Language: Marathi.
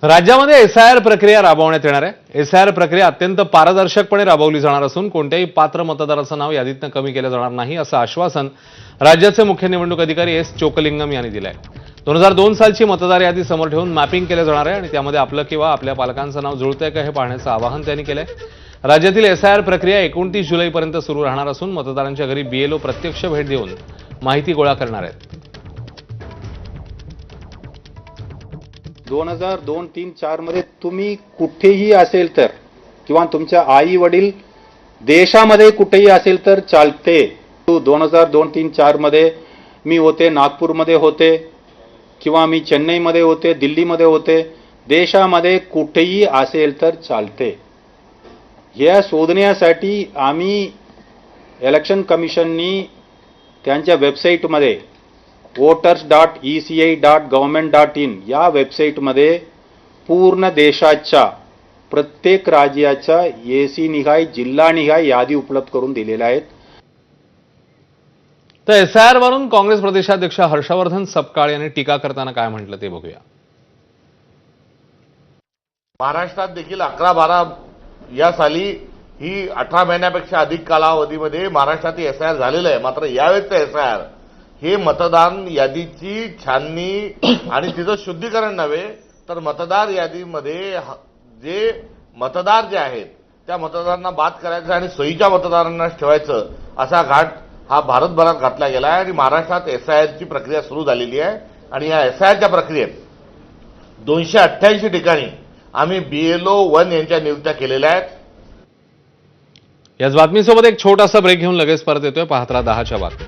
राज्यामध्ये एसआयआर प्रक्रिया राबवण्यात येणार आहे। एसआयआर प्रक्रिया अत्यंत पारदर्शकपणे राबवली जाणार असून कोणत्याही पात्र मतदाराचं नाव यादीतनं कमी केलं जाणार नाही असं आश्वासन राज्याचे मुख्य निवडणूक अधिकारी एस चोकलिंगम यांनी दिलं आहे। 2002 सालची मतदार यादी समोर ठेवून मॅपिंग केलं जाणार आहे आणि त्यामध्ये आपलं किंवा आपल्या पालकांचं नाव जुळतंय का हे पाहण्याचं आवाहन त्यांनी केलंय। राज्यातील एसआयआर प्रक्रिया 29 जुलैपर्यंत सुरू राहणार असून मतदारांच्या घरी बीएलओ प्रत्यक्ष भेट देऊन माहिती गोळा करणार आहेत। 2002, 3, 4 मध्ये तुम्ही कुठेही असेल तर किंवा तुमच्या आई वडील देशामध्ये कुठेही असेल तर चालते। 2002, 3, 4 मध्ये मी होते, नागपूरमध्ये होते किंवा मी चेन्नईमध्ये होते, दिल्लीमध्ये होते, देशामध्ये कुठेही असेल तर चालते। या शोधण्यासाठी आम्ही इलेक्शन कमिशननी त्यांच्या वेबसाईटमध्ये voters.eci.government.in या वेबसाईटमध्ये पूर्ण देशाच्या प्रत्येक राज्याच्या एसी निहाय जिल्हा निहाय यादी उपलब्ध करून दिलेल्या आहेत। तर एसआयआर वरून काँग्रेस प्रदेशाध्यक्ष हर्षवर्धन सपकाळ यांनी टीका करताना काय म्हटलं ते बघूया। महाराष्ट्रात देखील 11-12 या साली ही 18 महिन्यापेक्षा अधिक कालावधीमध्ये महाराष्ट्रात एसआयआर झालेलं आहे। मात्र यावेळेचं एसआयआर हे मतदान यादीची छाननी आणि तिचं शुद्धीकरण नव्हे तर मतदार यादीमध्ये जे मतदार जे आहेत त्या मतदारांना बाद करायचं आणि सोयीच्या मतदारांना ठेवायचं असा घाट हा भारतभरात घातला गेला आहे आणि महाराष्ट्रात एसआयआरची प्रक्रिया सुरू झालेली आहे। आणि या एसआयआरच्या प्रक्रियेत 288 ठिकाणी आम्ही बीएलओ 1 यांच्या नियुक्त्या केलेल्या आहेत। याच बातमीसोबत एक छोटासा ब्रेक घेऊन लगेच परत येतोय। पाहत राहा 10च्या बातम्या।